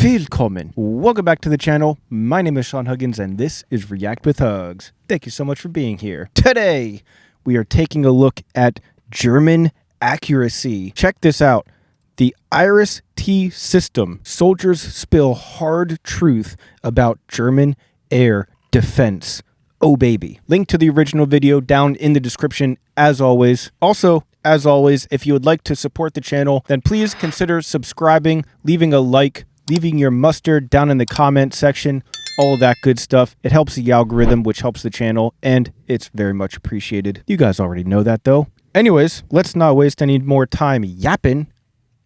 Willkommen. Welcome back to the channel. My name is Sean Huggins and this is React with Hugs. Thank you so much for being here. Today, we are taking a look at German accuracy. Check this out. The Iris-T system. Soldiers spill hard truth about German air defense. Oh baby. Link to the original video down in the description as always. Also, as always, if you would like to support the channel, then please consider subscribing, leaving a like, leaving your mustard down in the comment section, all of that good stuff. It helps the algorithm, which helps the channel, and it's very much appreciated. You guys already know that though. Anyways, let's not waste any more time yapping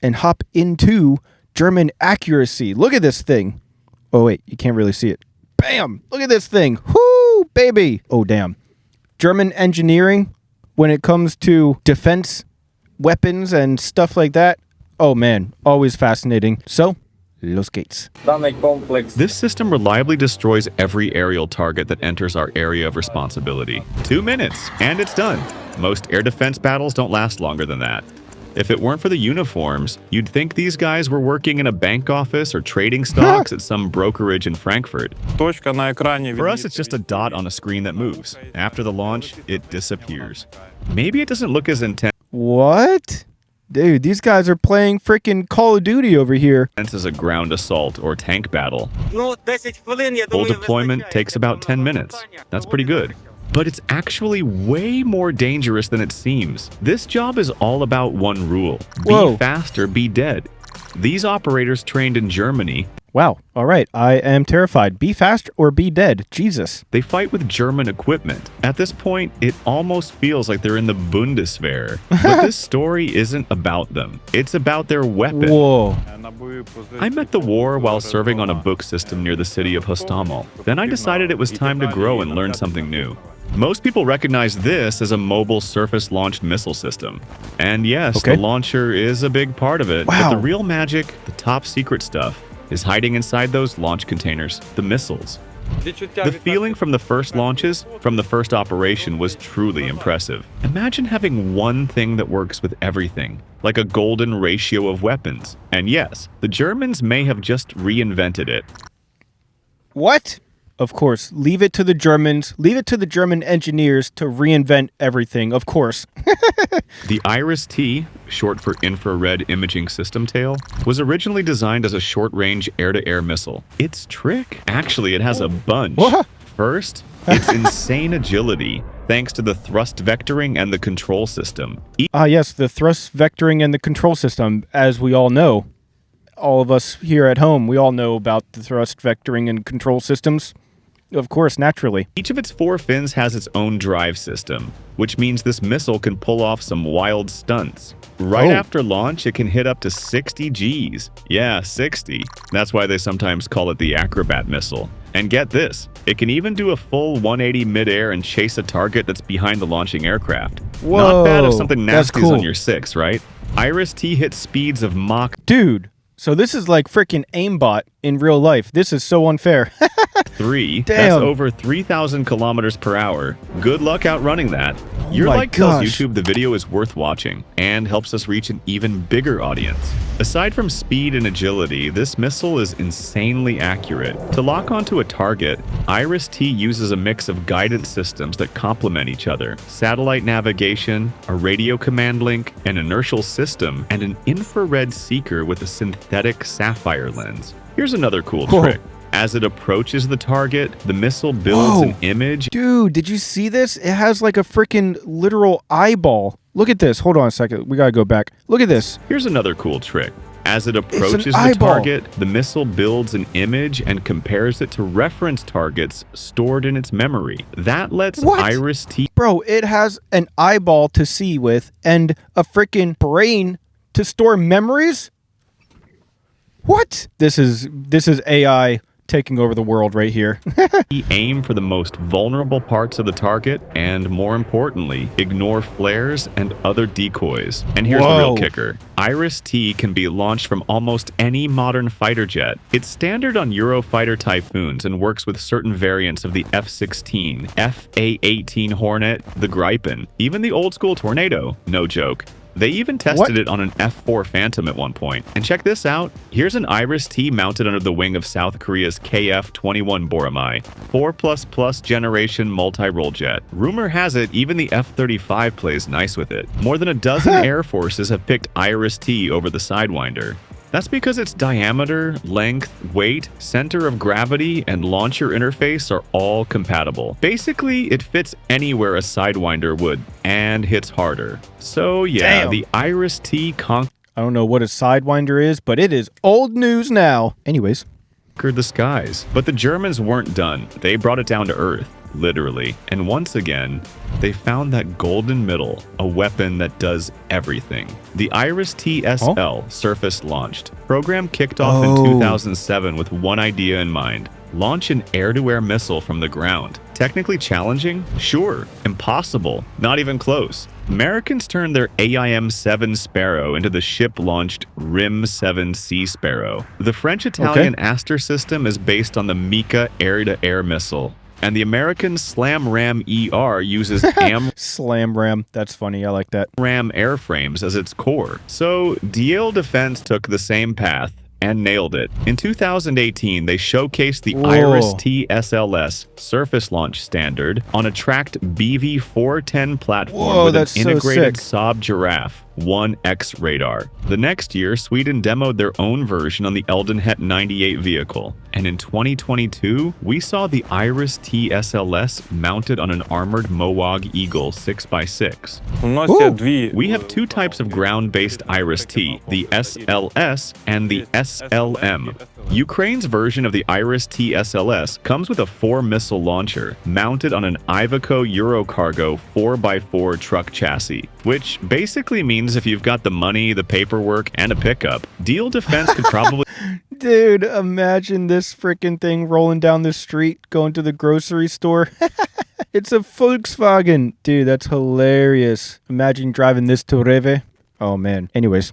and hop into German accuracy. Look at this thing. Oh wait, you can't really see it. Bam! Look at this thing. Whoo, baby! Oh damn. German engineering, when it comes to defense, weapons, and stuff like that, oh man, always fascinating. So, los geht's. This system reliably destroys every aerial target that enters our area of responsibility. 2 minutes, and it's done. Most air defense battles don't last longer than that. If it weren't for the uniforms, you'd think these guys were working in a bank office or trading stocks at some brokerage in Frankfurt. For us, it's just a dot on a screen that moves. After the launch, it disappears. Maybe it doesn't look as intense. What? Dude, these guys are playing freaking Call of Duty over here. As a ground assault or tank battle. Full deployment takes about 10 minutes. That's pretty good. But it's actually way more dangerous than it seems. This job is all about one rule. Be fast or be dead. These operators trained in Germany. Wow. All right. I am terrified. Be fast or be dead. Jesus. They fight with German equipment. At this point, it almost feels like they're in the Bundeswehr. But this story isn't about them. It's about their weapon. Whoa. I met the war while serving on a book system near the city of Hostomel. Then I decided it was time to grow and learn something new. Most people recognize this as a mobile surface-launched missile system. And yes, the launcher is a big part of it, but the real magic, the top-secret stuff, is hiding inside those launch containers, the missiles. The feeling from the first launches, from the first operation, was truly impressive. Imagine having one thing that works with everything, like a golden ratio of weapons. And yes, the Germans may have just reinvented it. What? Of course, leave it to the Germans, leave it to the German engineers to reinvent everything, of course. The Iris-T, short for Infrared Imaging System Tail, was originally designed as a short-range air-to-air missile. Its trick? Actually, it has a bunch. What? First, its insane agility, thanks to the thrust vectoring and the control system. Yes, the thrust vectoring and the control system, as we all know. All of us here at home, we all know about the thrust vectoring and control systems. Of course, naturally. Each of its 4 fins has its own drive system, which means this missile can pull off some wild stunts. Right after launch, it can hit up to 60 Gs. Yeah, 60. That's why they sometimes call it the Acrobat missile. And get this, it can even do a full 180 midair and chase a target that's behind the launching aircraft. Whoa, not bad if something nasty's cool. on your 6, right? Iris-T hits speeds of Mach... Dude, so this is like freaking aimbot in real life. This is so unfair. 3. Damn. That's over 3,000 kilometers per hour. Good luck outrunning that. Your my like tells gosh. YouTube the video is worth watching and helps us reach an even bigger audience. Aside from speed and agility, this missile is insanely accurate. To lock onto a target, Iris-T uses a mix of guidance systems that complement each other. Satellite navigation, a radio command link, an inertial system, and an infrared seeker with a synthetic sapphire lens. Here's another cool trick. As it approaches the target, the missile builds an image. Dude, did you see this? It has like a freaking literal eyeball. Look at this. Hold on a second. We gotta go back. Look at this. Here's another cool trick. As it approaches the target, the missile builds an image and compares it to reference targets stored in its memory. That lets Iris-T... Bro, it has an eyeball to see with and a freaking brain to store memories? What? This is AI taking over the world right here. Aim for the most vulnerable parts of the target and, more importantly, ignore flares and other decoys. And here's the real kicker. Iris-T can be launched from almost any modern fighter jet. It's standard on Eurofighter Typhoons and works with certain variants of the F-16, F/A-18 Hornet, the Gripen, even the old-school Tornado. No joke. They even tested it on an F-4 Phantom at one point. And check this out. Here's an Iris-T mounted under the wing of South Korea's KF-21 Boramae, 4++ generation multi-role jet. Rumor has it even the F-35 plays nice with it. More than a dozen air forces have picked Iris-T over the Sidewinder. That's because its diameter, length, weight, center of gravity, and launcher interface are all compatible. Basically, it fits anywhere a Sidewinder would, and hits harder. So yeah, Damn. the Iris-T conquered I don't know what a Sidewinder is, but it is old news now. Anyways. the skies. But the Germans weren't done. They brought it down to Earth, literally. And once again, they found that golden middle, a weapon that does everything. The Iris-T SL surface launched. Program kicked off in 2007 with one idea in mind: launch an air-to-air missile from the ground. Technically challenging? Sure. Impossible? Not even close. Americans turned their AIM-7 Sparrow into the ship-launched RIM-7 Sea Sparrow. The French-Italian Aster system is based on the Mika air-to-air missile, and the American Slam Ram ER uses Slam Ram. That's funny. I like that. Ram airframes as its core. So DL Defense took the same path and nailed it. In 2018, they showcased the Iris-T SLS surface launch standard on a tracked BV-410 platform with an integrated Saab Giraffe 1X radar. The next year, Sweden demoed their own version on the Eldenhet 98 vehicle. And in 2022, we saw the Iris-T SLS mounted on an armored Moag Eagle 6x6. We have two types of ground-based Iris-T, the SLS and the SLM. Ukraine's version of the Iris-T SLS comes with a 4-missile launcher mounted on an Iveco Eurocargo 4x4 truck chassis, which basically means if you've got the money, the paperwork, and a pickup, DL Defense could probably... Dude, imagine this freaking thing rolling down the street, going to the grocery store. It's a Volkswagen. Dude, that's hilarious. Imagine driving this to Reve. Oh, man. Anyways.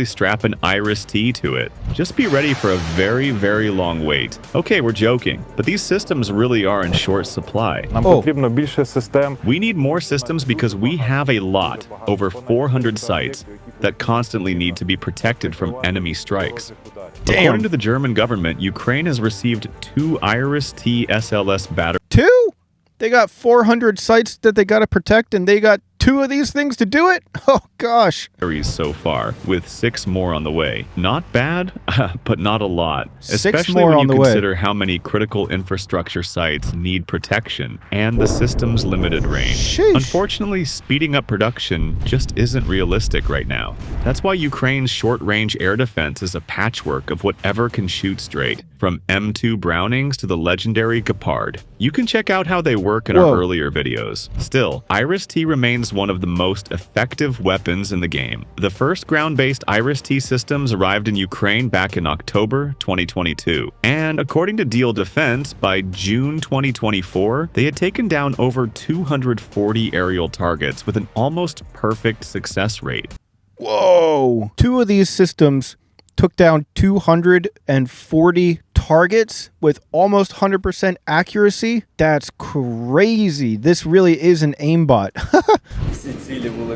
Strap an Iris-T to it. Just be ready for a very, very long wait. Okay, we're joking, but these systems really are in short supply. We need more systems because we have a lot, over 400 sites, that constantly need to be protected from enemy strikes. Damn. According to the German government, Ukraine has received 2 Iris-T SLS batteries. 2? They got 400 sites that they got to protect, and they got 2 of these things to do it? Oh, gosh. So far, with 6 more on the way. Not bad, but not a lot. 6 Especially more when on you the way. consider how many critical infrastructure sites need protection and the system's limited range. Sheesh. Unfortunately, speeding up production just isn't realistic right now. That's why Ukraine's short-range air defense is a patchwork of whatever can shoot straight, from M2 Brownings to the legendary Gepard. You can check out how they work in our earlier videos. Still, Iris-T remains one of the most effective weapons in the game. The first ground-based Iris-T systems arrived in Ukraine back in October 2022. And according to DL Defense, by June 2024, they had taken down over 240 aerial targets with an almost perfect success rate. Whoa. 2 of these systems took down 240 targets with almost 100% accuracy. That's crazy. This really is an aimbot.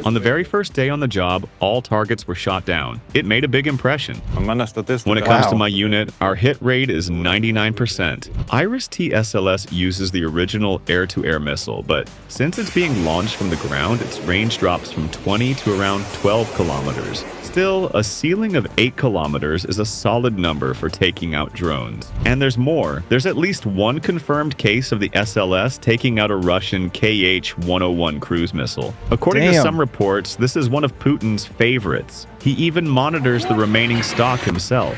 On the very first day on the job, all targets were shot down. It made a big impression. When it comes to my unit, our hit rate is 99%. Iris-T SLS uses the original air-to-air missile, but since it's being launched from the ground, its range drops from 20 to around 12 kilometers. Still, a ceiling of 8 kilometers is a solid number for taking out drones. And there's more. There's at least one confirmed case of the SLS taking out a Russian KH-101 cruise missile. According to some reports, this is one of Putin's favorites. He even monitors the remaining stock himself.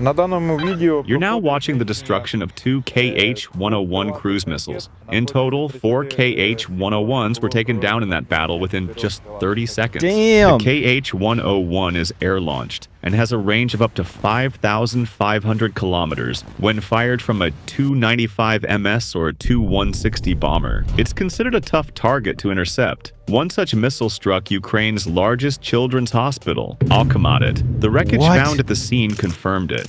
You're now watching the destruction of 2 KH-101 cruise missiles. In total, 4 KH-101s were taken down in that battle within just 30 seconds. Damn. The KH-101 is air-launched and has a range of up to 5,500 kilometers when fired from a Tu-95 MS or Tu-160 bomber. It's considered a tough target to intercept. One such missile struck Ukraine's largest children's hospital, Alkmatet. The wreckage found at the scene confirmed it.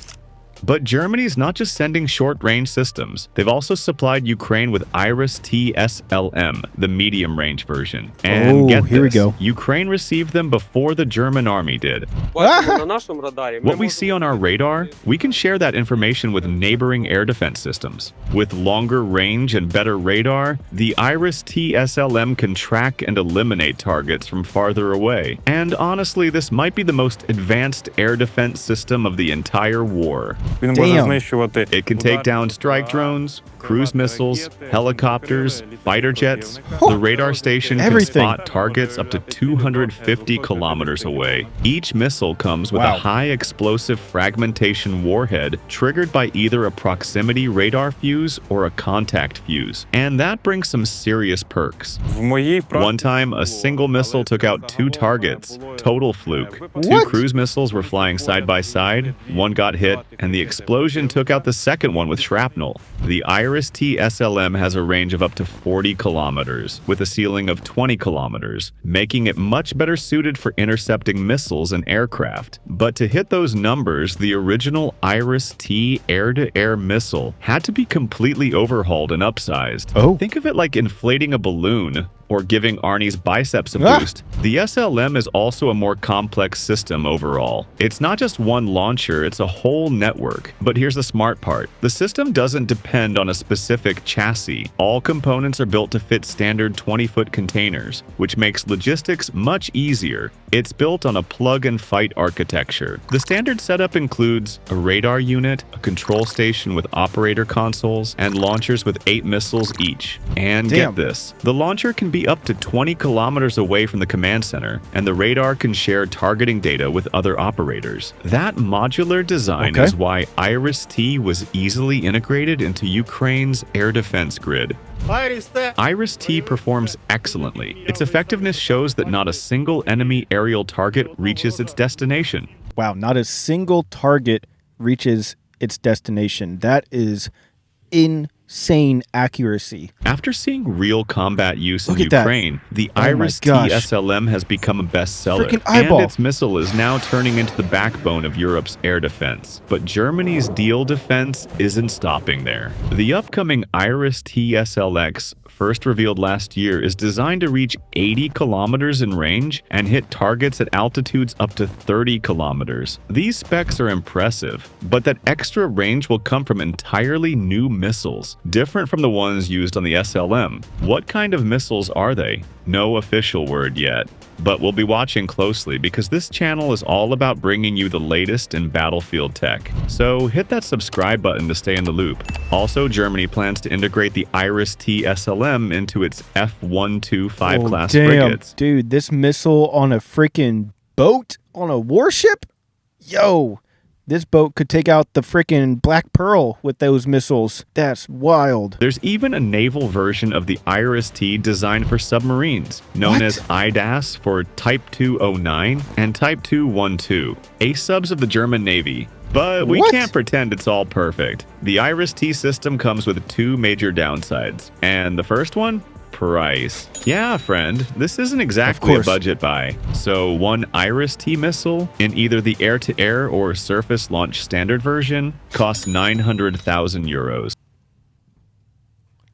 But Germany's not just sending short-range systems. They've also supplied Ukraine with Iris-T SLM, the medium-range version. And get here we this, go. Ukraine received them before the German army did. What we see on our radar, we can share that information with neighboring air defense systems. With longer range and better radar, the Iris-T SLM can track and eliminate targets from farther away. And honestly, this might be the most advanced air defense system of the entire war. Damn. It can take down strike drones, cruise missiles, helicopters, fighter jets. The radar station can spot targets up to 250 kilometers away. Each missile comes with a high explosive fragmentation warhead triggered by either a proximity radar fuse or a contact fuse. And that brings some serious perks. One time, a single missile took out 2 targets. Total fluke. 2 cruise missiles were flying side by side, one got hit, and the explosion took out the second one with shrapnel. The Iris-T SLM has a range of up to 40 kilometers, with a ceiling of 20 kilometers, making it much better suited for intercepting missiles and aircraft. But to hit those numbers, the original Iris-T air-to-air missile had to be completely overhauled and upsized. Think of it like inflating a balloon, or giving Arnie's biceps a boost. The SLM is also a more complex system overall. It's not just one launcher, it's a whole network. But here's the smart part. The system doesn't depend on a specific chassis. All components are built to fit standard 20-foot containers, which makes logistics much easier. It's built on a plug-and-fight architecture. The standard setup includes a radar unit, a control station with operator consoles, and launchers with 8 missiles each. And get this, the launcher can be up to 20 kilometers away from the command center, and the radar can share targeting data with other operators. That modular design is why Iris-T was easily integrated into Ukraine's air defense grid. Iris-T performs excellently. Its effectiveness shows that not a single enemy aerial target reaches its destination. Wow, not a single target reaches its destination. That is insane accuracy. After seeing real combat use in Ukraine, the Iris-T SLM has become a bestseller, and its missile is now turning into the backbone of Europe's air defense. But Germany's Deal defense isn't stopping there. The upcoming Iris-T SLX, first revealed last year, is designed to reach 80 kilometers in range and hit targets at altitudes up to 30 kilometers. These specs are impressive, but that extra range will come from entirely new missiles, different from the ones used on the SLM. What kind of missiles are they? No official word yet, but we'll be watching closely because this channel is all about bringing you the latest in battlefield tech. So hit that subscribe button to stay in the loop. Also, Germany plans to integrate the Iris-T SLM into its F-125 class frigates. Dude, this missile on a freaking boat? On a warship? Yo! This boat could take out the frickin' Black Pearl with those missiles. That's wild. There's even a naval version of the Iris-T designed for submarines, known as IDAS for Type 209 and Type 212, ace subs of the German Navy. But we can't pretend it's all perfect. The Iris-T system comes with 2 major downsides, and the first one? Price. Yeah, friend, this isn't exactly a budget buy. So one Iris-T missile in either the air-to-air or surface launch standard version costs 900,000 euros.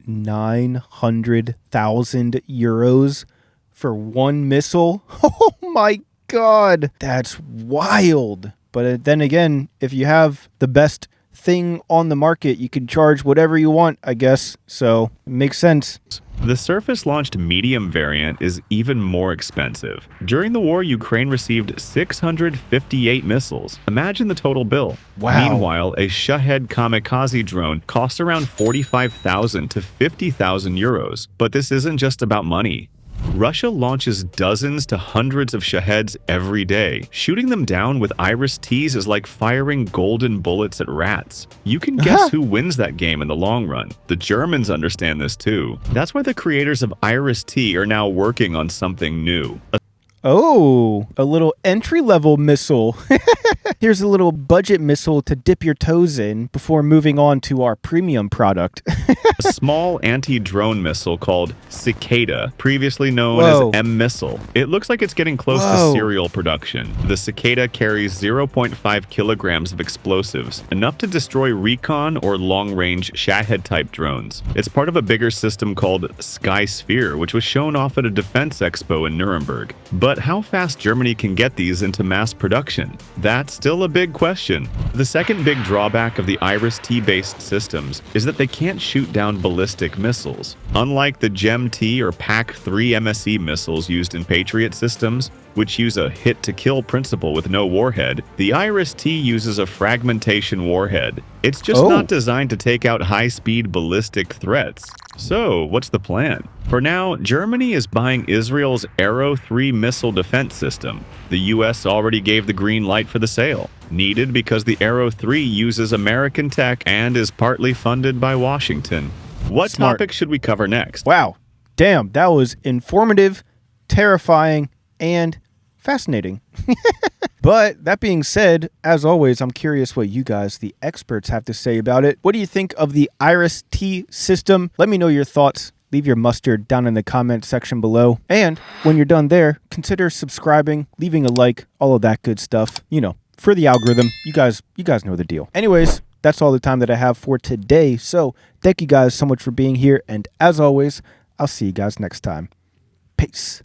900,000 euros for one missile? Oh my god, that's wild. But then again, if you have the best thing on the market, you can charge whatever you want, I guess. So it makes sense. The surface-launched medium variant is even more expensive. During the war, Ukraine received 658 missiles. Imagine the total bill. Wow. Meanwhile, a Shahed kamikaze drone costs around 45,000 to 50,000 euros. But this isn't just about money. Russia launches dozens to hundreds of Shaheds every day. Shooting them down with Iris-Ts is like firing golden bullets at rats. You can guess who wins that game in the long run. The Germans understand this too. That's why the creators of Iris-T are now working on something new. Oh, a little entry-level missile. Here's a little budget missile to dip your toes in before moving on to our premium product. A small anti-drone missile called Cicada, previously known Whoa. as M-Missile. It looks like it's getting close to serial production. The Cicada carries 0.5 kilograms of explosives, enough to destroy recon or long-range Shahed-type drones. It's part of a bigger system called Sky Sphere, which was shown off at a defense expo in Nuremberg. But how fast Germany can get these into mass production? That's still a big question. The second big drawback of the Iris-T-based systems is that they can't shoot down ballistic missiles. Unlike the GEM-T or PAC-3 MSE missiles used in Patriot systems, which use a hit-to-kill principle with no warhead, the Iris-T uses a fragmentation warhead. It's just not designed to take out high-speed ballistic threats. So, what's the plan? For now, Germany is buying Israel's Arrow 3 missile defense system. The US already gave the green light for the sale. Needed because the Arrow 3 uses American tech and is partly funded by Washington. What topic should we cover next? Wow. Damn, that was informative, terrifying, and fascinating. But that being said, as always, I'm curious what you guys, the experts, have to say about it. What do you think of the Iris-T system? Let me know your thoughts. Leave your mustard down in the comment section below. And when you're done there, consider subscribing, leaving a like, all of that good stuff. You know, for the algorithm. You guys know the deal. Anyways, that's all the time that I have for today. So thank you guys so much for being here. And as always, I'll see you guys next time. Peace.